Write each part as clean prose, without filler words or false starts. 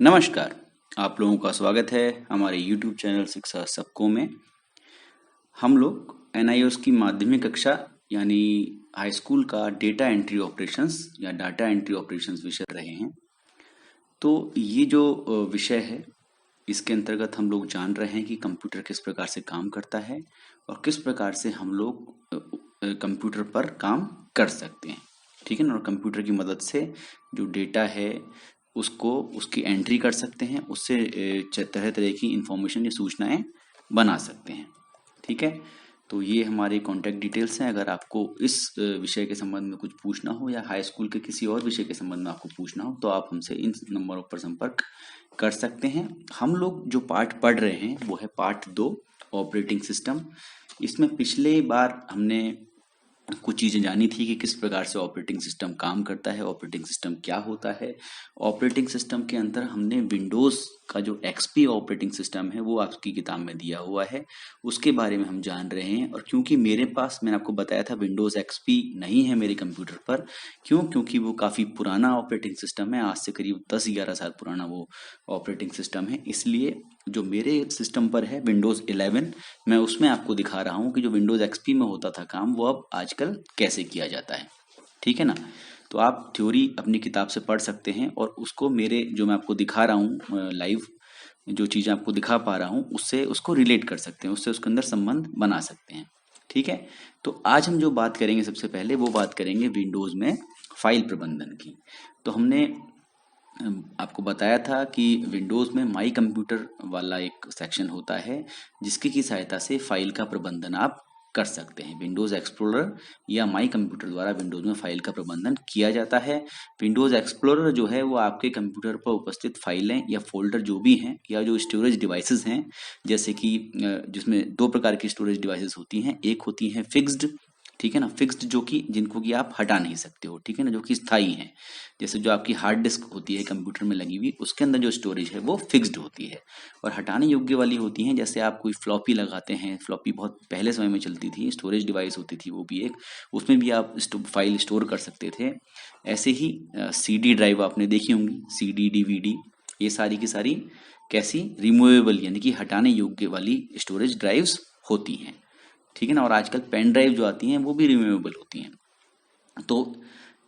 नमस्कार। आप लोगों का स्वागत है हमारे YouTube चैनल शिक्षा सबको में। हम लोग NIOS की माध्यमिक कक्षा यानी हाई स्कूल का डेटा एंट्री ऑपरेशंस या डाटा एंट्री ऑपरेशंस विषय रहे हैं। तो ये जो विषय है, इसके अंतर्गत हम लोग जान रहे हैं कि कंप्यूटर किस प्रकार से काम करता है और किस प्रकार से हम लोग कंप्यूटर पर काम कर सकते हैं। ठीक है ना। और कंप्यूटर की मदद से जो डेटा है उसको उसकी एंट्री कर सकते हैं, उससे तरह तरह की इंफॉर्मेशन या सूचनाएं बना सकते हैं। ठीक है। तो ये हमारे कॉन्टैक्ट डिटेल्स हैं। अगर आपको इस विषय के संबंध में कुछ पूछना हो या हाई स्कूल के किसी और विषय के संबंध में आपको पूछना हो तो आप हमसे इन नंबरों पर संपर्क कर सकते हैं। हम लोग जो पाठ पढ़ रहे हैं वो है पाठ 2 ऑपरेटिंग सिस्टम। इसमें पिछले बार हमने कुछ चीज़ें जानी थी कि किस प्रकार से ऑपरेटिंग सिस्टम काम करता है, ऑपरेटिंग सिस्टम क्या होता है। ऑपरेटिंग सिस्टम के अंदर हमने विंडोज़ का जो XP ऑपरेटिंग सिस्टम है वो आपकी किताब में दिया हुआ है, उसके बारे में हम जान रहे हैं। और क्योंकि मेरे पास, मैंने आपको बताया था, विंडोज़ XP नहीं है मेरे कंप्यूटर पर। क्यों? क्योंकि वो काफ़ी पुराना ऑपरेटिंग सिस्टम है, आज से करीब 10-11 साल पुराना वो ऑपरेटिंग सिस्टम है। इसलिए जो मेरे सिस्टम पर है विंडोज़ 11, मैं उसमें आपको दिखा रहा हूँ कि जो विंडोज़ XP में होता था काम वो अब आजकल कैसे किया जाता है। ठीक है ना। तो आप थ्योरी अपनी किताब से पढ़ सकते हैं और उसको मेरे जो मैं आपको दिखा रहा हूँ लाइव, जो चीज़ें आपको दिखा पा रहा हूँ उससे उसको रिलेट कर सकते हैं, उससे उसके अंदर संबंध बना सकते हैं। ठीक है। तो आज हम जो बात करेंगे, सबसे पहले वो बात करेंगे विंडोज़ में फाइल प्रबंधन की। तो हमने आपको बताया था कि विंडोज़ में माई कंप्यूटर वाला एक सेक्शन होता है जिसकी की सहायता से फाइल का प्रबंधन आप कर सकते हैं। विंडोज़ एक्सप्लोरर या माई कंप्यूटर द्वारा विंडोज़ में फाइल का प्रबंधन किया जाता है। विंडोज़ एक्सप्लोरर जो है वो आपके कंप्यूटर पर उपस्थित फाइलें या फोल्डर जो भी हैं या जो स्टोरेज डिवाइसेस हैं, जैसे कि जिसमें दो प्रकार की स्टोरेज डिवाइसेस होती हैं। एक होती हैं फिक्स्ड, ठीक है ना, फिक्स्ड जो कि जिनको कि आप हटा नहीं सकते हो, ठीक है ना, जो कि स्थायी हैं। जैसे जो आपकी हार्ड डिस्क होती है कंप्यूटर में लगी हुई, उसके अंदर जो स्टोरेज है वो फिक्स्ड होती है। और हटाने योग्य वाली होती हैं, जैसे आप कोई फ्लॉपी लगाते हैं, फ्लॉपी बहुत पहले समय में चलती थी, स्टोरेज डिवाइस होती थी वो भी एक, उसमें भी आप फाइल स्टोर कर सकते थे। ऐसे ही CD ड्राइव आपने देखी होंगी, CD DVD, ये सारी की सारी कैसी, रिमूवेबल यानी कि हटाने योग्य वाली स्टोरेज ड्राइव्स होती हैं। ठीक है ना। और आजकल पेन ड्राइव जो आती हैं वो भी रिमूवेबल होती हैं। तो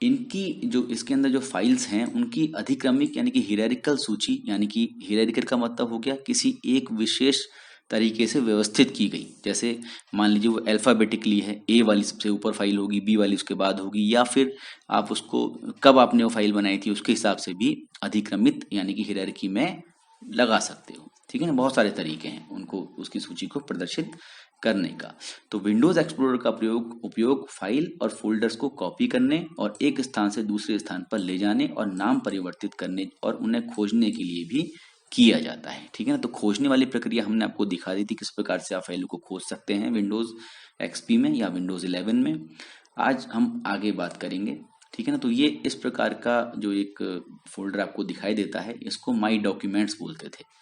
इनकी जो इसके अंदर जो फाइल्स हैं उनकी अधिक्रमिक यानी कि हियरार्किकल सूची, यानी कि हियरार्किकल का मतलब हो गया किसी एक विशेष तरीके से व्यवस्थित की गई। जैसे मान लीजिए वो अल्फाबेटिकली है, A वाली सबसे ऊपर फाइल होगी, B वाली उसके बाद होगी, या फिर आप उसको कब आपने वो फाइल बनाई थी उसके हिसाब से भी अधिक्रमित यानी कि हियरार्की में लगा सकते हो। ठीक है ना। बहुत सारे तरीके हैं उनको, उसकी सूची को प्रदर्शित करने का। तो विंडोज एक्सप्लोरर का उपयोग फाइल और फोल्डर्स को कॉपी करने और एक स्थान से दूसरे स्थान पर ले जाने और नाम परिवर्तित करने और उन्हें खोजने के लिए भी किया जाता है। ठीक है ना। तो खोजने वाली प्रक्रिया हमने आपको दिखा दी थी, किस प्रकार से आप फाइलों को खोज सकते हैं विंडोज XP में या विंडोज 11 में। आज हम आगे बात करेंगे। ठीक है ना। तो ये इस प्रकार का जो एक फोल्डर आपको दिखाई देता है, इसको माई डॉक्यूमेंट्स बोलते थे।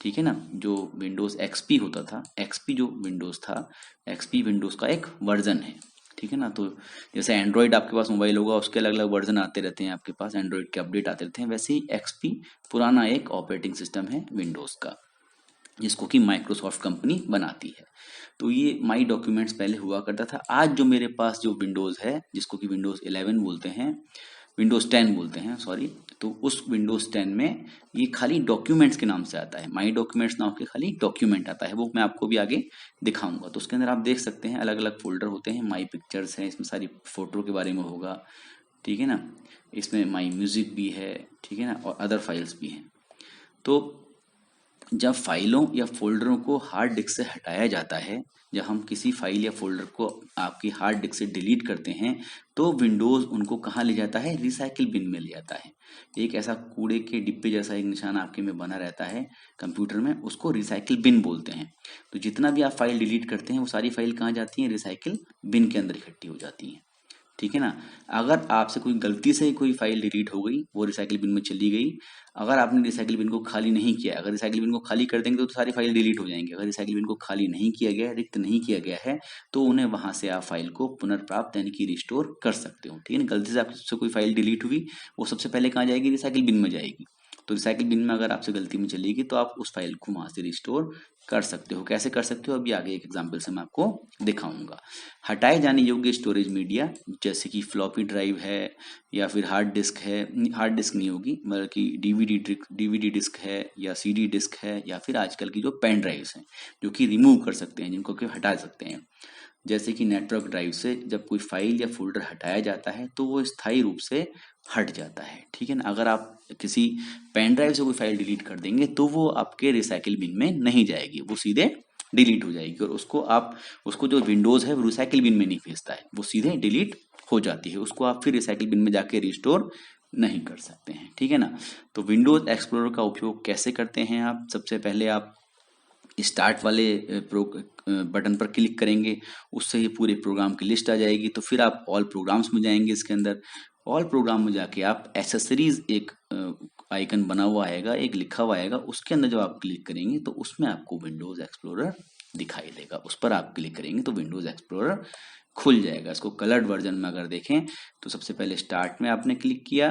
ठीक है ना। जो विंडोज XP होता था, XP जो विंडोज था, XP विंडोज का एक वर्जन है। ठीक है ना। तो जैसे एंड्रॉइड आपके पास मोबाइल होगा, उसके अलग अलग वर्जन आते रहते हैं, आपके पास एंड्रॉइड के अपडेट आते रहते हैं, वैसे ही XP पुराना एक ऑपरेटिंग सिस्टम है विंडोज का, जिसको कि माइक्रोसॉफ्ट कंपनी बनाती है। तो ये माई डॉक्यूमेंट्स पहले हुआ करता था। आज जो मेरे पास जो विंडोज है, जिसको कि विंडोज 11 बोलते हैं, विंडोज 10 बोलते हैं, सॉरी, तो उस विंडोज 10 में ये खाली डॉक्यूमेंट्स के नाम से आता है। माई डॉक्यूमेंट्स नाम के खाली डॉक्यूमेंट आता है, वो मैं आपको भी आगे दिखाऊंगा। तो उसके अंदर आप देख सकते हैं अलग अलग फोल्डर होते हैं। माई पिक्चर्स है, इसमें सारी फोटो के बारे में होगा। ठीक है ना। इसमें माई म्यूजिक भी है, ठीक है ना, और अदर फाइल्स भी हैं। तो जब फाइलों या फोल्डरों को हार्ड डिस्क से हटाया जाता है, जब हम किसी फाइल या फोल्डर को आपकी हार्ड डिस्क से डिलीट करते हैं, तो विंडोज उनको कहाँ ले जाता है? रिसाइकिल बिन में ले जाता है। एक ऐसा कूड़े के डिब्बे जैसा एक निशान आपके में बना रहता है कंप्यूटर में, उसको रिसाइकिल बिन बोलते हैं। तो जितना भी आप फाइल डिलीट करते हैं वो सारी फाइल कहाँ जाती हैं? रिसाइकिल बिन के अंदर इकट्ठी हो जाती हैं। ठीक है ना। अगर आपसे कोई गलती से कोई फाइल डिलीट हो गई, वो रिसाइकिल बिन में चली गई, अगर आपने रिसाइकिल बिन को खाली नहीं किया, अगर रिसाइकिल बिन को खाली कर देंगे तो सारी फाइल डिलीट हो जाएंगी। अगर रिसाइकिल बिन को खाली नहीं किया गया, रिक्त नहीं किया गया है, तो उन्हें वहां से आप फाइल को पुनर्प्राप्त यानी कि रिस्टोर कर सकते हो। ठीक है ना। गलती से आपसे कोई फाइल डिलीट हुई, वो सबसे पहले कहाँ जाएगी? रिसाइकिल बिन में जाएगी। तो रिसाइकिल बिन में अगर आपसे गलती में चलेगी तो आप उस फाइल को वहां से रिस्टोर कर सकते हो। कैसे कर सकते हो अभी आगे एक एग्जांपल से मैं आपको दिखाऊंगा। हटाए जाने योग्य स्टोरेज मीडिया जैसे कि फ्लॉपी ड्राइव है या फिर हार्ड डिस्क है, हार्ड डिस्क नहीं होगी मतलब कि डीवीडी डिस्क है या सीडी डिस्क है या फिर आजकल की जो पेन ड्राइव्स हैं जो कि रिमूव कर सकते हैं, जिनको कि हटा सकते हैं। जैसे कि नेटवर्क ड्राइव से जब कोई फाइल या फोल्डर हटाया जाता है तो वो स्थायी रूप से हट जाता है, ठीक है ना। अगर आप किसी पेन ड्राइव से कोई फाइल डिलीट कर देंगे तो वो आपके रिसाइकिल बिन में नहीं जाएगी, वो सीधे डिलीट हो जाएगी। और उसको जो विंडोज है वो रिसाइकिल बिन में नहीं भेजता है, वो सीधे डिलीट हो जाती है। उसको आप फिर रिसाइकिल बिन में जाके रिस्टोर नहीं कर सकते हैं, ठीक है ना। तो विंडोज एक्सप्लोरर का उपयोग कैसे करते हैं आप? सबसे पहले आप स्टार्ट वाले बटन पर क्लिक करेंगे, उससे ही पूरे प्रोग्राम की लिस्ट आ जाएगी। तो फिर आप ऑल प्रोग्राम्स में जाएंगे, इसके अंदर ऑल प्रोग्राम में जाके आप एसेसरीज एक आइकन बना हुआ आएगा, एक लिखा हुआ आएगा, उसके अंदर जब आप क्लिक करेंगे तो उसमें आपको विंडोज एक्सप्लोरर दिखाई देगा। उस पर आप क्लिक करेंगे तो विंडोज एक्सप्लोरर खुल जाएगा। इसको कलर्ड वर्जन में अगर देखें तो सबसे पहले स्टार्ट में आपने क्लिक किया,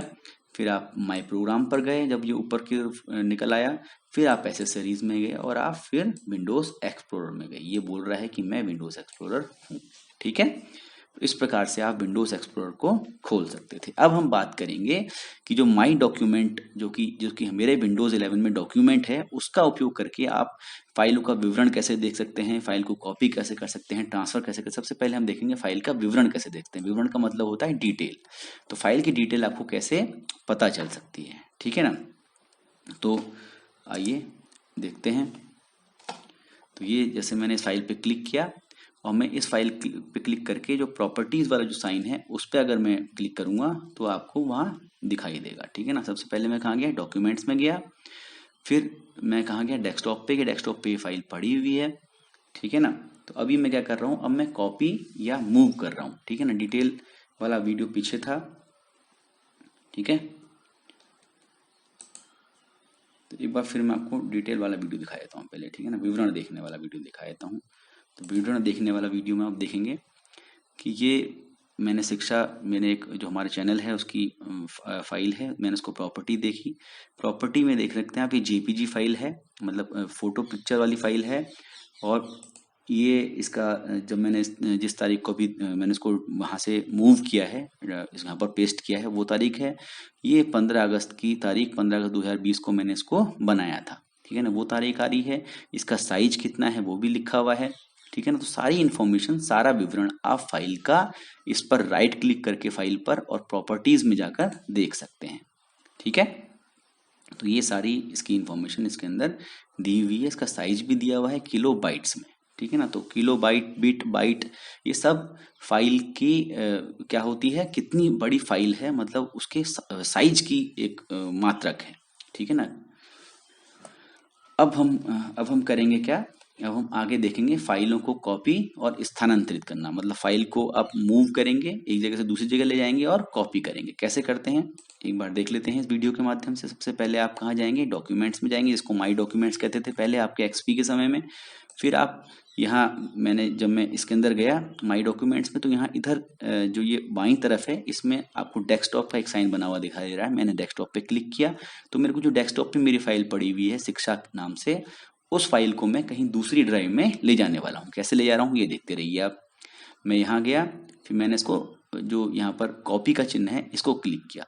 फिर आप माई प्रोग्राम पर गए, जब ये ऊपर की निकल आया, फिर आप एसेसरीज में गए और आप फिर विंडोज एक्सप्लोरर में गए। ये बोल रहा है कि मैं विंडोज एक्सप्लोरर हूँ, ठीक है। तो इस प्रकार से आप विंडोज एक्सप्लोरर को खोल सकते थे। अब हम बात करेंगे कि जो माई डॉक्यूमेंट जो कि मेरे विंडोज 11 में डॉक्यूमेंट है, उसका उपयोग करके आप फाइलों का विवरण कैसे देख सकते हैं, फाइल को कॉपी कैसे कर सकते हैं, ट्रांसफर कैसे कर। सबसे पहले हम देखेंगे फाइल का विवरण कैसे देखते हैं। विवरण का मतलब होता है डिटेल। तो फाइल की डिटेल आपको कैसे पता चल सकती है, ठीक है ना। तो आइए देखते हैं। तो ये जैसे मैंने इस फाइल पे क्लिक किया और मैं इस फाइल पे क्लिक करके जो प्रॉपर्टीज वाला जो साइन है उस पर अगर मैं क्लिक करूंगा तो आपको वहां दिखाई देगा, ठीक है ना। सबसे पहले मैं कहाँ गया, डॉक्यूमेंट्स में गया, फिर मैं कहाँ गया, डेस्कटॉप पे गया। डेस्कटॉप पे ये फाइल पड़ी हुई है, ठीक है ना। तो अभी मैं क्या कर रहा हूँ, अब मैं कॉपी या मूव कर रहा हूँ, ठीक है ना। डिटेल वाला वीडियो पीछे था, ठीक है। तो एक बार फिर मैं आपको डिटेल वाला वीडियो दिखा देता हूँ पहले, ठीक है ना। विवरण देखने वाला वीडियो दिखा देता हूँ। तो विवरण देखने वाला वीडियो में आप देखेंगे कि ये मैंने एक जो हमारे चैनल है उसकी फाइल है, मैंने उसको प्रॉपर्टी देखी। प्रॉपर्टी में देख सकते हैं आप, ये जेपीजी फाइल है, मतलब फोटो पिक्चर वाली फाइल है। और ये इसका जब मैंने जिस तारीख को भी मैंने इसको वहाँ से मूव किया है, यहाँ पर पेस्ट किया है, वो तारीख है ये 15 अगस्त की तारीख, 15 अगस्त 2020 को मैंने इसको बनाया था, ठीक है ना। वो तारीख आ रही है, इसका साइज कितना है वो भी लिखा हुआ है, ठीक है ना। तो सारी इंफॉर्मेशन, सारा विवरण आप फाइल का इस पर राइट क्लिक करके फाइल पर और प्रॉपर्टीज में जाकर देख सकते हैं, ठीक है। तो ये सारी इसकी इंफॉर्मेशन इसके अंदर दी हुई है। इसका साइज भी दिया हुआ है किलो बाइट्स में, ठीक है ना। तो किलो बाइट, बिट, बाइट, ये सब फाइल की क्या होती है, कितनी बड़ी फाइल है, मतलब उसके साइज की एक मात्रक है, ठीक है ना। अब हम करेंगे क्या, अब हम आगे देखेंगे फाइलों को कॉपी और स्थानांतरित करना। मतलब फाइल को आप मूव करेंगे, एक जगह से दूसरी जगह ले जाएंगे और कॉपी करेंगे। कैसे करते हैं एक बार देख लेते हैं इस वीडियो के माध्यम से। सबसे पहले आप कहाँ जाएंगे, डॉक्यूमेंट्स में जाएंगे, जिसको माई डॉक्यूमेंट्स कहते थे पहले आपके एक्सपी के समय में। फिर आप यहाँ जब मैं इसके अंदर गया माई डॉक्यूमेंट्स में, तो यहाँ इधर जो ये बाईं तरफ है इसमें आपको डेस्कटॉप का एक साइन बना हुआ दिखाई दे रहा है। मैंने डेस्कटॉप पे क्लिक किया तो मेरे को जो डेस्कटॉप पे मेरी फाइल पड़ी हुई है शिक्षा नाम से, उस फाइल को मैं कहीं दूसरी ड्राइव में ले जाने वाला हूँ। कैसे ले जा रहा हूँ ये देखते रहिए आप। मैं यहाँ गया, फिर मैंने इसको जो यहाँ पर कॉपी का चिन्ह है इसको क्लिक किया,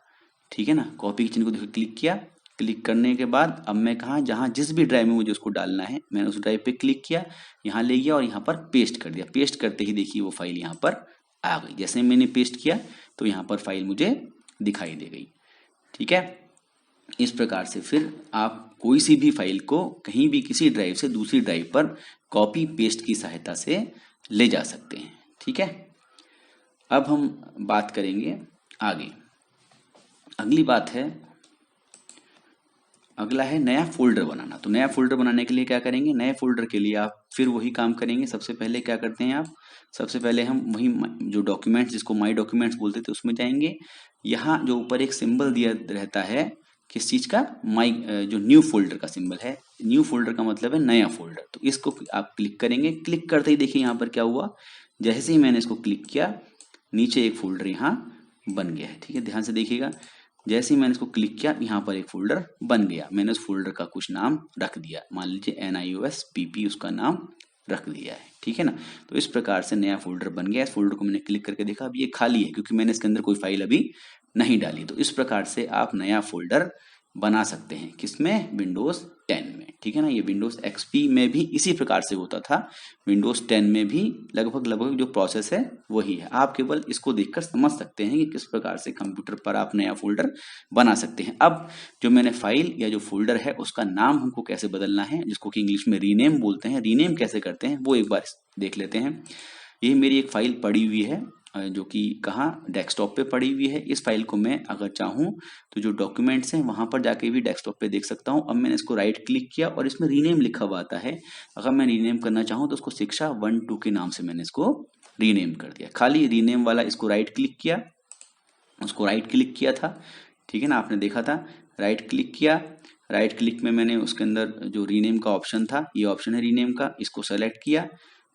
ठीक है ना। कॉपी के चिन्ह को देखो क्लिक किया। क्लिक करने के बाद अब मैं कहाँ, जहाँ जिस भी ड्राइव में मुझे उसको डालना है मैंने उस ड्राइव पे क्लिक किया, यहाँ ले गया और यहाँ पर पेस्ट कर दिया। पेस्ट करते ही देखिए वो फाइल यहाँ पर आ गई। जैसे मैंने पेस्ट किया तो यहाँ पर फाइल मुझे दिखाई दे गई, ठीक है। इस प्रकार से फिर आप कोई सी भी फाइल को कहीं भी किसी ड्राइव से दूसरी ड्राइव पर कॉपी पेस्ट की सहायता से ले जा सकते हैं, ठीक है। अब हम बात करेंगे आगे। अगली बात है, अगला है नया फोल्डर बनाना। तो नया फोल्डर बनाने के लिए क्या करेंगे, नए फोल्डर के लिए आप फिर वही काम करेंगे। सबसे पहले क्या करते हैं आप, सबसे पहले हम वही जो डॉक्यूमेंट्स जिसको माई डॉक्यूमेंट्स बोलते थे उसमें जाएंगे। यहाँ जो ऊपर एक सिंबल दिया रहता है किस चीज का, माई जो न्यू फोल्डर का सिंबल है। न्यू फोल्डर का मतलब है नया फोल्डर। तो इसको आप क्लिक करेंगे। क्लिक करते ही देखिए यहाँ पर क्या हुआ, जैसे ही मैंने इसको क्लिक किया नीचे एक फोल्डर यहाँ बन गया है, ठीक है। ध्यान से देखिएगा, जैसे ही मैंने इसको क्लिक किया, यहाँ पर एक फोल्डर बन गया। मैंने उस फोल्डर का कुछ नाम रख दिया, मान लीजिए NIOS PP उसका नाम रख दिया है, ठीक है ना। तो इस प्रकार से नया फोल्डर बन गया। इस फोल्डर को मैंने क्लिक करके देखा, अब ये खाली है क्योंकि मैंने इसके अंदर कोई फाइल अभी नहीं डाली। तो इस प्रकार से आप नया फोल्डर बना सकते हैं, किसमें? विंडोज 10 में, ठीक है ना। ये विंडोज XP में भी इसी प्रकार से होता था, विंडोज 10 में भी लगभग जो प्रोसेस है वही है। आप केवल इसको देखकर समझ सकते हैं कि किस प्रकार से कंप्यूटर पर आप नया फोल्डर बना सकते हैं। अब जो मैंने फाइल या जो फोल्डर है उसका नाम हमको कैसे बदलना है, जिसको कि इंग्लिश में रीनेम बोलते हैं, रीनेम कैसे करते हैं वो एक बार देख लेते हैं। ये मेरी एक फाइल पड़ी हुई है, जो कि कहाँ, डेस्कटॉप पे पड़ी हुई है। इस फाइल को मैं अगर चाहूँ तो जो डॉक्यूमेंट्स हैं वहां पर जाके भी डेस्कटॉप पे देख सकता हूँ। अब मैंने इसको राइट क्लिक किया और इसमें रीनेम लिखा हुआ आता है। अगर मैं रीनेम करना चाहूँ तो उसको शिक्षा 1-2 के नाम से मैंने इसको रीनेम कर दिया। खाली रीनेम वाला इसको राइट क्लिक किया, उसको राइट क्लिक किया था, ठीक है ना, आपने देखा था, राइट क्लिक किया। राइट क्लिक में मैंने उसके अंदर जो रीनेम का ऑप्शन था, ये ऑप्शन है रीनेम का, इसको सेलेक्ट किया,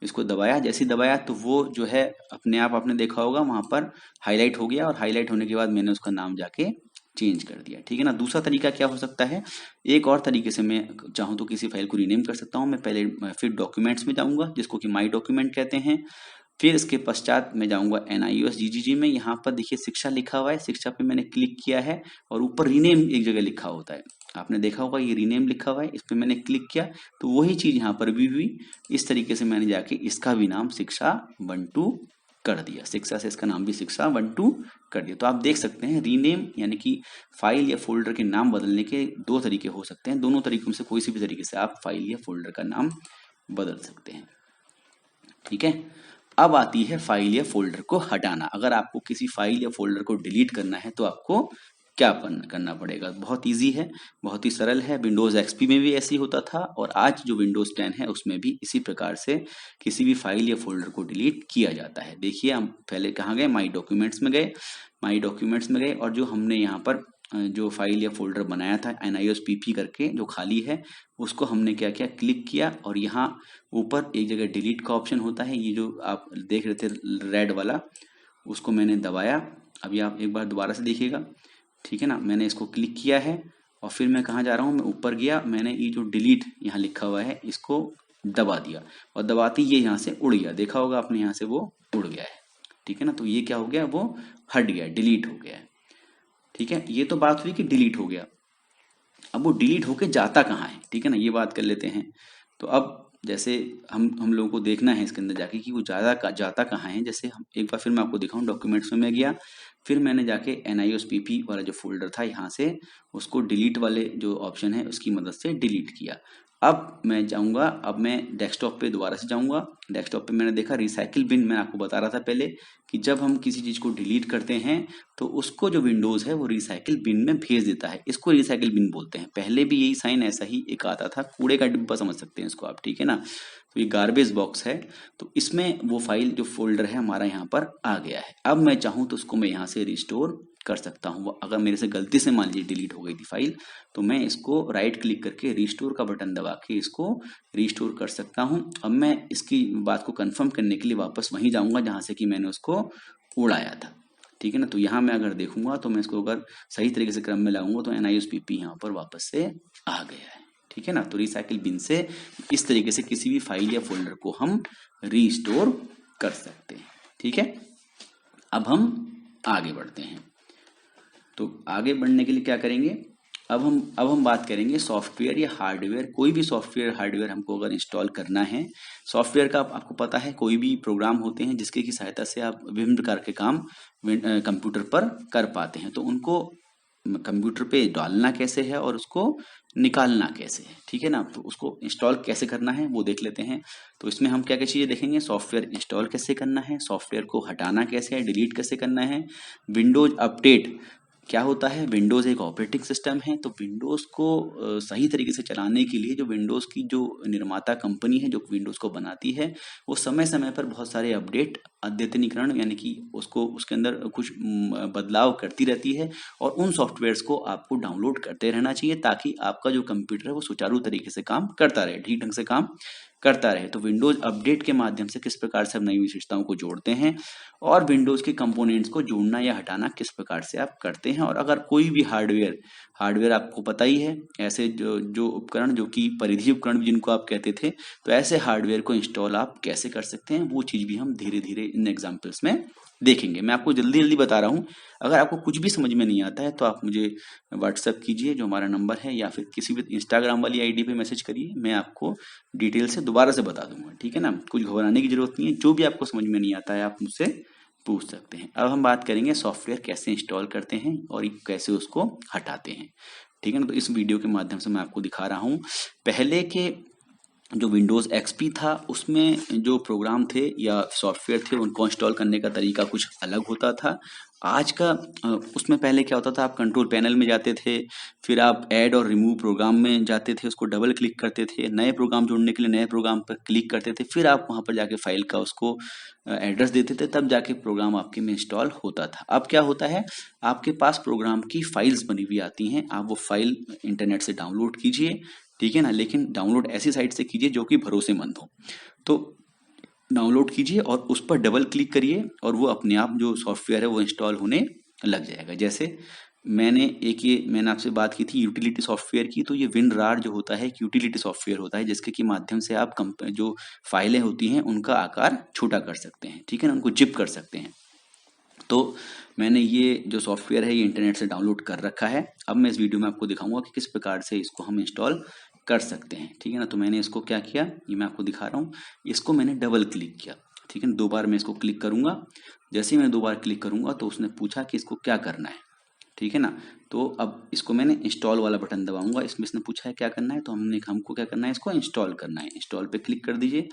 इसको दबाया। जैसे ही दबाया तो वो जो है अपने आप आपने देखा होगा वहां पर हाईलाइट हो गया, और हाईलाइट होने के बाद मैंने उसका नाम जाके चेंज कर दिया, ठीक है ना। दूसरा तरीका क्या हो सकता है, एक और तरीके से मैं चाहूँ तो किसी फाइल को रीनेम कर सकता हूँ। मैं पहले फिर डॉक्यूमेंट्स में जाऊंगा, जिसको कि माई डॉक्यूमेंट कहते हैं। फिर इसके पश्चात मैं जाऊंगा NIOS GGG में। यहाँ पर देखिए शिक्षा लिखा हुआ है, शिक्षा पे मैंने क्लिक किया है और ऊपर रीनेम एक जगह लिखा होता है, आपने देखा होगा ये रीनेम लिखा हुआ है, इस पे मैंने क्लिक किया तो वही चीज यहाँ पर भी हुई। इस तरीके से मैंने जाके इसका भी नाम शिक्षा 1-2 कर दिया, शिक्षा से इसका नाम भी शिक्षा 1-2 कर दिया। तो आप देख सकते हैं रीनेम यानी कि फाइल या फोल्डर के नाम बदलने के दो तरीके हो सकते हैं। दोनों तरीकों में से कोई सी भी तरीके से आप फाइल या फोल्डर का नाम बदल सकते हैं, ठीक है। अब आती है फाइल या फोल्डर को हटाना। अगर आपको किसी फाइल या फोल्डर को डिलीट करना है तो आपको क्या करना पड़ेगा, बहुत इजी है, बहुत ही सरल है। विंडोज XP में भी ऐसे ही होता था और आज जो विंडोज 10 है उसमें भी इसी प्रकार से किसी भी फाइल या फोल्डर को डिलीट किया जाता है। देखिए हम पहले कहाँ गए, माई डॉक्यूमेंट्स में गए, माई डॉक्यूमेंट्स में गए और जो हमने यहाँ पर जो फाइल या फोल्डर बनाया था NIOS PP करके जो खाली है, उसको हमने क्या किया, क्लिक किया और यहाँ ऊपर एक जगह डिलीट का ऑप्शन होता है, ये जो आप देख रहे थे रेड वाला, उसको मैंने दबाया। अभी आप एक बार दोबारा से देखिएगा, ठीक है ना। मैंने इसको क्लिक किया है और फिर मैं कहाँ जा रहा हूँ, मैं ऊपर गया, मैंने ये जो डिलीट यहाँ लिखा हुआ है इसको दबा दिया और दबाते ये यहाँ से उड़ गया, देखा होगा आपने, यहाँ से वो उड़ गया है, ठीक है ना। तो ये क्या हो गया, वो हट गया, डिलीट हो गया है, ठीक है। ये तो बात हुई कि डिलीट हो गया। अब वो डिलीट होके जाता कहाँ है, ठीक है ना, ये बात कर लेते हैं। तो अब जैसे हम लोगों को देखना है इसके अंदर जाके कि वो जाता कहाँ है। जैसे हम एक बार फिर मैं आपको दिखाऊं, डॉक्यूमेंट्स में मैं गया, फिर मैंने जाके NIOS PP वाला जो फोल्डर था यहाँ से उसको डिलीट वाले जो ऑप्शन है उसकी मदद से डिलीट किया। अब मैं जाऊंगा, अब मैं डेस्कटॉप पे दोबारा से जाऊंगा। डेस्कटॉप पे मैंने देखा रिसाइकिल बिन, मैं आपको बता रहा था पहले कि जब हम किसी चीज को डिलीट करते हैं तो उसको जो विंडोज है वो रिसाइकिल बिन में भेज देता है, इसको रिसाइकिल बिन बोलते हैं। पहले भी यही साइन ऐसा ही एक आता था, कूड़े का डिब्बा समझ सकते हैं इसको आप, ठीक है ना। तो ये गार्बेज बॉक्स है, तो इसमें वो फाइल जो फोल्डर है हमारा यहाँ पर आ गया है। अब मैं चाहूँ तो उसको मैं यहाँ से रिस्टोर कर सकता हूँ। अगर मेरे से गलती से मान लीजिए डिलीट हो गई थी फाइल, तो मैं इसको राइट क्लिक करके रिस्टोर का बटन दबा के इसको रिस्टोर कर सकता हूँ। अब मैं इसकी बात को कंफर्म करने के लिए वापस वहीं जाऊंगा जहां से कि मैंने उसको उड़ाया था, ठीक है ना। तो यहाँ मैं अगर देखूंगा तो मैं इसको अगर सही तरीके से क्रम में लाऊंगा तो NIOS PP यहाँ पर वापस से आ गया है, ठीक है ना। तो रिसाइकिल बिन से इस तरीके से किसी भी फाइल या फोल्डर को हम रिस्टोर कर सकते हैं, ठीक है। अब हम आगे बढ़ते हैं। तो आगे बढ़ने के लिए क्या करेंगे, अब हम बात करेंगे सॉफ्टवेयर या हार्डवेयर। कोई भी सॉफ्टवेयर हार्डवेयर हमको अगर इंस्टॉल करना है, सॉफ्टवेयर का आपको पता है कोई भी प्रोग्राम होते हैं जिसके की सहायता से आप विभिन्न प्रकार के काम कंप्यूटर पर कर पाते हैं। तो उनको कंप्यूटर पे डालना कैसे है और उसको निकालना कैसे है, ठीक है ना। तो उसको इंस्टॉल कैसे करना है वो देख लेते हैं। तो इसमें हम क्या क्या चीजें देखेंगे, सॉफ्टवेयर इंस्टॉल कैसे करना है, सॉफ्टवेयर को हटाना कैसे है, डिलीट कैसे करना है, विंडोज अपडेट क्या होता है। विंडोज एक ऑपरेटिंग सिस्टम है, तो विंडोज को सही तरीके से चलाने के लिए जो विंडोज की जो निर्माता कंपनी है जो विंडोज को बनाती है, वो समय समय पर बहुत सारे अपडेट, अद्यतनीकरण यानी कि उसको उसके अंदर कुछ बदलाव करती रहती है और उन सॉफ्टवेयर्स को आपको डाउनलोड करते रहना चाहिए ताकि आपका जो कंप्यूटर है वो सुचारू तरीके से काम करता रहे, ठीक ढंग से काम करता रहे। तो विंडोज अपडेट के माध्यम से किस प्रकार से हम नई विशेषताओं को जोड़ते हैं और विंडोज के कंपोनेंट्स को जोड़ना या हटाना किस प्रकार से आप करते हैं। और अगर कोई भी हार्डवेयर आपको पता ही है, ऐसे जो जो उपकरण जो कि परिधीय उपकरण जिनको आप कहते थे, तो ऐसे हार्डवेयर को इंस्टॉल आप कैसे कर सकते हैं, वो चीज भी हम धीरे धीरे इन एग्जाम्पल्स में देखेंगे। मैं आपको जल्दी जल्दी बता रहा हूँ। अगर आपको कुछ भी समझ में नहीं आता है तो आप मुझे व्हाट्सएप कीजिए, जो हमारा नंबर है, या फिर किसी भी इंस्टाग्राम वाली आईडी पे मैसेज करिए, मैं आपको डिटेल से दोबारा से बता दूंगा। ठीक है ना, कुछ घबराने की जरूरत नहीं है। जो भी आपको समझ में नहीं आता है आप मुझसे पूछ सकते हैं। अब हम बात करेंगे सॉफ्टवेयर कैसे इंस्टॉल करते हैं और कैसे उसको हटाते हैं। ठीक है ना, तो इस वीडियो के माध्यम से मैं आपको दिखा रहा हूँ। पहले के जो विंडोज एक्सपी था उसमें जो प्रोग्राम थे या सॉफ्टवेयर थे उनको इंस्टॉल करने का तरीका कुछ अलग होता था। आज का उसमें पहले क्या होता था, आप कंट्रोल पैनल में जाते थे, फिर आप ऐड और रिमूव प्रोग्राम में जाते थे, उसको डबल क्लिक करते थे, नए प्रोग्राम जोड़ने के लिए नए प्रोग्राम पर क्लिक करते थे, फिर आप वहां पर जाके फाइल का उसको एड्रेस देते थे, तब जाके प्रोग्राम आपके में इंस्टॉल होता था। अब क्या होता है, आपके पास प्रोग्राम की फाइल्स बनी हुई आती हैं, आप वो फाइल इंटरनेट से डाउनलोड कीजिए। ठीक है ना, लेकिन डाउनलोड ऐसी साइट से कीजिए जो कि भरोसेमंद हो। तो डाउनलोड कीजिए और उस पर डबल क्लिक करिए और वो अपने आप जो सॉफ्टवेयर है वो इंस्टॉल होने लग जाएगा। जैसे मैंने आपसे बात की थी यूटिलिटी सॉफ्टवेयर की, तो ये विनरार जो होता है एक यूटिलिटी सॉफ्टवेयर होता है जिसके के माध्यम से आप जो फाइलें होती हैं उनका आकार छोटा कर सकते हैं। ठीक है ना, उनको जिप कर सकते हैं। तो मैंने ये जो सॉफ्टवेयर है ये इंटरनेट से डाउनलोड कर रखा है। अब मैं इस वीडियो में आपको दिखाऊंगा कि किस प्रकार से इसको हम इंस्टॉल कर सकते हैं। ठीक है ना, तो मैंने इसको क्या किया, ये मैं आपको दिखा रहा हूँ। इसको मैंने डबल क्लिक किया। ठीक है ना, 2 बार मैं इसको क्लिक करूंगा। जैसे ही मैं 2 बार क्लिक करूंगा तो उसने पूछा कि इसको क्या करना है। ठीक है ना, तो अब इसको मैंने इंस्टॉल वाला बटन दबाऊंगा। इसमें इसने पूछा है क्या करना है, तो हमको क्या करना है, इसको इंस्टॉल करना है। इंस्टॉल पे क्लिक कर दीजिए।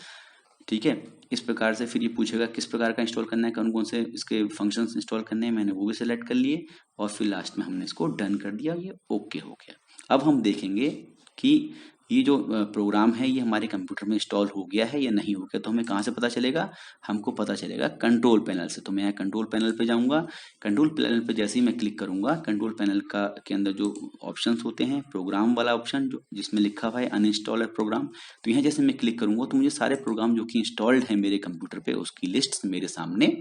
ठीक है, इस प्रकार से फिर ये पूछेगा किस प्रकार का इंस्टॉल करना है, कौन कौन से इसके फंक्शंस इंस्टॉल करने हैं, मैंने वो भी सिलेक्ट कर लिए और फिर लास्ट में हमने इसको डन कर दिया, ये ओके हो गया। अब हम देखेंगे कि ये जो प्रोग्राम है ये हमारे कंप्यूटर में इंस्टॉल हो गया है या नहीं हो गया। तो हमें कहाँ से पता चलेगा, हमको पता चलेगा कंट्रोल पैनल से। तो मैं यहाँ कंट्रोल पैनल पे जाऊंगा। कंट्रोल पैनल पे जैसे ही मैं क्लिक करूंगा, कंट्रोल पैनल का के अंदर जो ऑप्शंस होते हैं, प्रोग्राम वाला ऑप्शन जो जिसमें लिखा हुआ है अनइंस्टॉलर प्रोग्राम, तो यहाँ जैसे मैं क्लिक करूंगा तो मुझे सारे प्रोग्राम जो कि इंस्टॉल्ड है मेरे कंप्यूटर पे उसकी लिस्ट मेरे सामने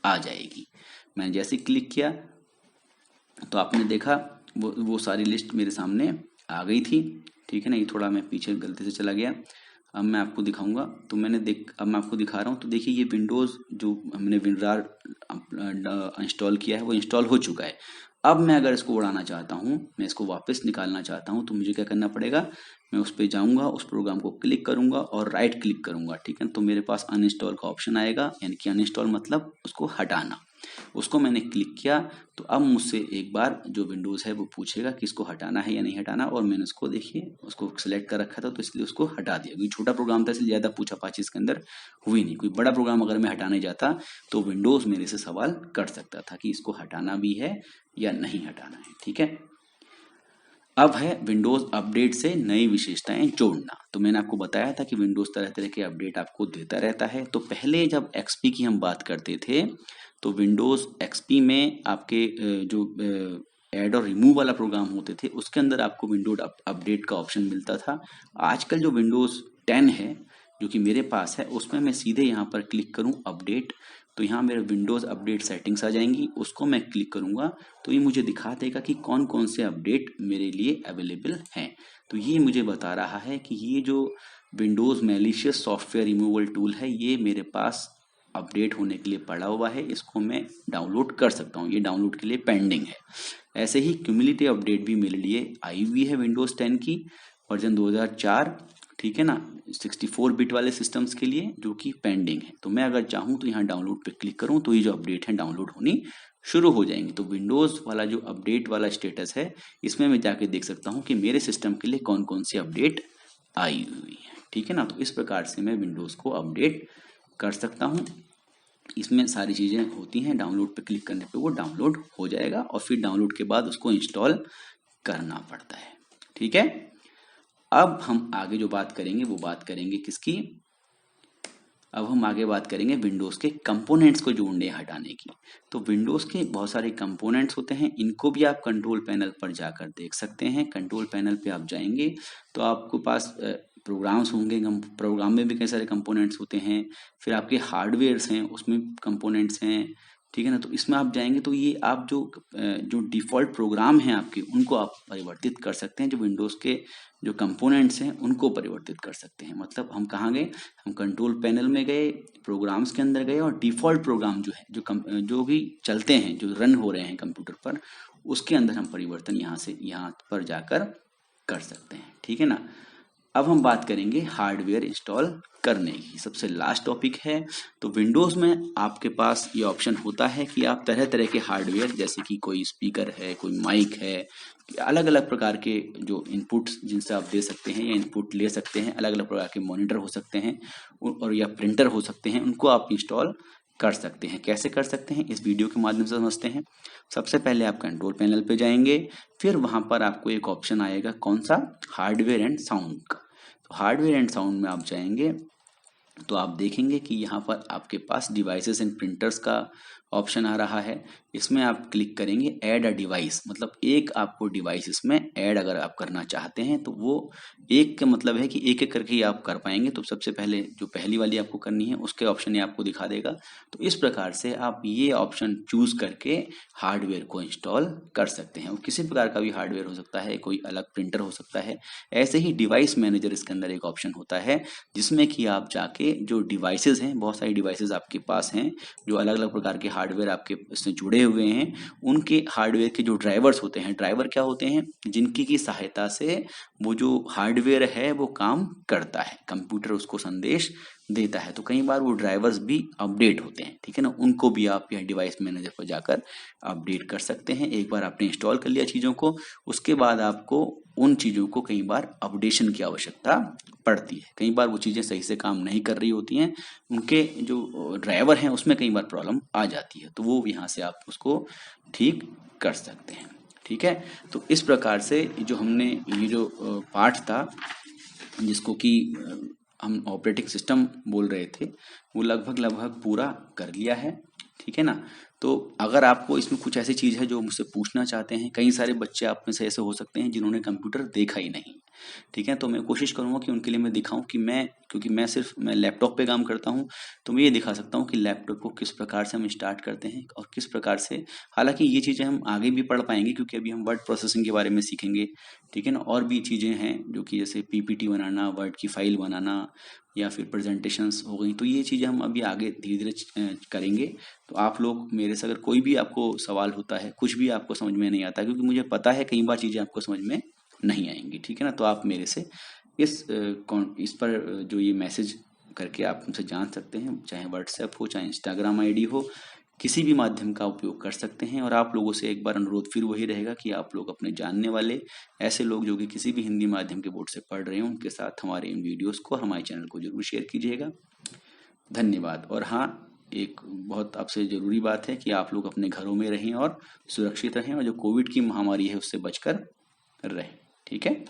आ जाएगी। मैंने जैसे क्लिक किया तो आपने देखा वो सारी लिस्ट मेरे सामने आ गई थी। ठीक है ना, ये थोड़ा मैं पीछे गलती से चला गया। अब मैं आपको दिखाऊंगा, तो अब मैं आपको दिखा रहा हूँ। तो देखिए ये विंडोज जो हमने विनरार इंस्टॉल किया है वो इंस्टॉल हो चुका है। अब मैं अगर इसको उड़ाना चाहता हूँ, मैं इसको वापस निकालना चाहता हूँ, तो मुझे क्या करना पड़ेगा, मैं उस पर जाऊंगा, उस प्रोग्राम को क्लिक करूंगा और राइट क्लिक करूंगा। ठीक है, तो मेरे पास अनइंस्टॉल का ऑप्शन आएगा, यानी कि अनइंस्टॉल मतलब उसको हटाना। उसको मैंने क्लिक किया तो अब मुझसे एक बार जो विंडोज है वो पूछेगा कि इसको हटाना है या नहीं हटाना, और मैंने उसको देखिए उसको सिलेक्ट कर रखा था तो इसलिए उसको हटा दिया। क्योंकि छोटा प्रोग्राम था इसलिए ज्यादा पूछा पाछी इसके अंदर हुई नहीं। कोई बड़ा प्रोग्राम अगर मैं हटाने जाता तो विंडोज मेरे से सवाल कर सकता था कि इसको हटाना भी है या नहीं हटाना है। ठीक है, अब है विंडोज अपडेट से नई विशेषताएं जोड़ना। तो मैंने आपको बताया था कि विंडोज तरह तरह के अपडेट आपको देता रहता है। तो पहले जब एक्सपी की हम बात करते थे तो विंडोज एक्सपी में आपके जो ऐड और रिमूव वाला प्रोग्राम होते थे उसके अंदर आपको विंडोज अपडेट का ऑप्शन मिलता था। आजकल जो विंडोज 10 है जो कि मेरे पास है उसमें मैं सीधे यहाँ पर क्लिक करूँ अपडेट, तो यहाँ मेरे विंडोज अपडेट सेटिंग्स आ जाएंगी। उसको मैं क्लिक करूंगा तो ये मुझे दिखा देगा कि कौन कौन से अपडेट मेरे लिए अवेलेबल हैं। तो ये मुझे बता रहा है कि ये जो Windows malicious software removal tool है ये मेरे पास अपडेट होने के लिए पड़ा हुआ है, इसको मैं डाउनलोड कर सकता हूँ। ये डाउनलोड के लिए पेंडिंग है। ऐसे ही क्यूमुलेटिव अपडेट भी मेरे लिए आई हुई है विंडोज 10 की वर्जन 2004। ठीक है ना, 64 बिट वाले सिस्टम्स के लिए जो कि पेंडिंग है। तो मैं अगर चाहूँ तो यहाँ डाउनलोड पे क्लिक करूँ तो ये जो अपडेट है डाउनलोड होनी शुरू हो जाएंगे। तो विंडोज वाला जो अपडेट वाला स्टेटस है इसमें मैं जाके देख सकता हूँ कि मेरे सिस्टम के लिए कौन कौन सी अपडेट आई हुई है। ठीक है ना, तो इस प्रकार से मैं विंडोज को अपडेट कर सकता हूँ। इसमें सारी चीजें होती हैं, डाउनलोड पे क्लिक करने पे वो डाउनलोड हो जाएगा और फिर डाउनलोड के बाद उसको इंस्टॉल करना पड़ता है। ठीक है, अब हम आगे जो बात करेंगे वो बात करेंगे किसकी, अब हम आगे बात करेंगे विंडोज के कंपोनेंट्स को जोड़ने हटाने की। तो विंडोज के बहुत सारे कंपोनेंट्स होते हैं, इनको भी आप कंट्रोल पैनल पर जाकर देख सकते हैं। कंट्रोल पैनल पे आप जाएंगे तो आपको पास प्रोग्राम्स होंगे, प्रोग्राम में भी कई सारे कंपोनेंट्स होते हैं, फिर आपके हार्डवेयर्स हैं उसमें कंपोनेंट्स हैं, ठीक है ना। तो इसमें आप जाएंगे तो ये आप जो डिफ़ॉल्ट प्रोग्राम हैं आपके उनको आप परिवर्तित कर सकते हैं, जो विंडोज़ के जो कंपोनेंट्स हैं उनको परिवर्तित कर सकते हैं। मतलब हम कहाँ गए, हम कंट्रोल पैनल में गए, प्रोग्राम्स के अंदर गए और डिफ़ॉल्ट प्रोग्राम जो है जो भी चलते हैं, जो रन हो रहे हैं कंप्यूटर पर, उसके अंदर हम परिवर्तन यहाँ पर जाकर कर सकते हैं, ठीक है ना। अब हम बात करेंगे हार्डवेयर इंस्टॉल करने की, सबसे लास्ट टॉपिक है। तो विंडोज़ में आपके पास ये ऑप्शन होता है कि आप तरह तरह के हार्डवेयर, जैसे कि कोई स्पीकर है, कोई माइक है, अलग अलग प्रकार के जो इनपुट्स जिनसे आप दे सकते हैं या इनपुट ले सकते हैं, अलग अलग प्रकार के मॉनिटर हो सकते हैं और या प्रिंटर हो सकते हैं, उनको आप इंस्टॉल कर सकते हैं। कैसे कर सकते हैं, इस वीडियो के माध्यम से समझते हैं। सबसे पहले आप कंट्रोल पैनल पे जाएंगे, फिर वहां पर आपको एक ऑप्शन आएगा, कौन सा, हार्डवेयर एंड साउंड का। तो हार्डवेयर एंड साउंड में आप जाएंगे तो आप देखेंगे कि यहाँ पर आपके पास डिवाइसेस एंड प्रिंटर्स का ऑप्शन आ रहा है। इसमें आप क्लिक करेंगे ऐड अ डिवाइस, मतलब एक आपको डिवाइस इसमें ऐड अगर आप करना चाहते हैं तो वो एक का मतलब है कि एक एक करके ही आप कर पाएंगे। तो सबसे पहले जो पहली वाली आपको करनी है उसके ऑप्शन ये आपको दिखा देगा। तो इस प्रकार से आप ये ऑप्शन चूज करके हार्डवेयर को इंस्टॉल कर सकते हैं। और किसी प्रकार का भी हार्डवेयर हो सकता है, कोई अलग प्रिंटर हो सकता है। ऐसे ही डिवाइस मैनेजर इसके अंदर एक ऑप्शन होता है जिसमें कि आप जाके जो डिवाइसेस हैं, बहुत सारी डिवाइसेस आपके पास हैं जो अलग अलग प्रकार के हार्डवेयर आपके इससे जुड़े हुए हैं, उनके हार्डवेयर के जो ड्राइवर्स होते हैं, ड्राइवर क्या होते हैं, जिनकी की सहायता से वो जो हार्डवेयर है वो काम करता है, कंप्यूटर उसको संदेश देता है। तो कई बार वो ड्राइवर्स भी अपडेट होते हैं, ठीक है ना, उनको भी आप यह डिवाइस मैनेजर पर जाकर अपडेट कर सकते हैं। एक बार आपने इंस्टॉल कर लिया चीज़ों को, उसके बाद आपको उन चीज़ों को कई बार अपडेशन की आवश्यकता पड़ती है। कई बार वो चीज़ें सही से काम नहीं कर रही होती हैं, उनके जो ड्राइवर हैं उसमें कई बार प्रॉब्लम आ जाती है, तो वो यहाँ से आप उसको ठीक कर सकते हैं, ठीक है। तो इस प्रकार से जो हमने ये जो पार्ट था जिसको कि हम ऑपरेटिंग सिस्टम बोल रहे थे, वो लगभग पूरा कर लिया है, ठीक है ना। तो अगर आपको इसमें कुछ ऐसी चीज़ है जो मुझसे पूछना चाहते हैं, कई सारे बच्चे आप में से ऐसे हो सकते हैं जिन्होंने कंप्यूटर देखा ही नहीं, ठीक है, तो मैं कोशिश करूंगा कि उनके लिए मैं दिखाऊं कि क्योंकि मैं लैपटॉप पे काम करता हूं, तो मैं ये दिखा सकता हूं कि लैपटॉप को किस प्रकार से हम स्टार्ट करते हैं और किस प्रकार से, हालांकि ये चीज़ें हम आगे भी पढ़ पाएंगे क्योंकि अभी हम वर्ड प्रोसेसिंग के बारे में सीखेंगे, ठीक है ना। और भी चीज़ें हैं जो कि जैसे पीपीटी बनाना, वर्ड की फाइल बनाना या फिर प्रेजेंटेशंस हो गई, तो ये चीज़ें हम अभी आगे धीरे धीरे करेंगे। तो आप लोग मेरे से अगर कोई भी आपको सवाल होता है, कुछ भी आपको समझ में नहीं आता, क्योंकि मुझे पता है कई बार चीज़ें आपको समझ में नहीं आएंगी, ठीक है ना, तो आप मेरे से इस पर जो ये मैसेज करके आप हमसे जान सकते हैं, चाहे व्हाट्सएप हो, चाहे इंस्टाग्राम आईडी हो, किसी भी माध्यम का उपयोग कर सकते हैं। और आप लोगों से एक बार अनुरोध फिर वही रहेगा कि आप लोग अपने जानने वाले ऐसे लोग जो कि किसी भी हिंदी माध्यम के बोर्ड से पढ़ रहे हैं, उनके साथ हमारे इन वीडियोस को और हमारे चैनल को जरूर शेयर कीजिएगा। धन्यवाद। और हाँ, एक बहुत आपसे ज़रूरी बात है कि आप लोग अपने घरों में रहें और सुरक्षित रहें और जो कोविड की महामारी है उससे बचकर रहें, ठीक है।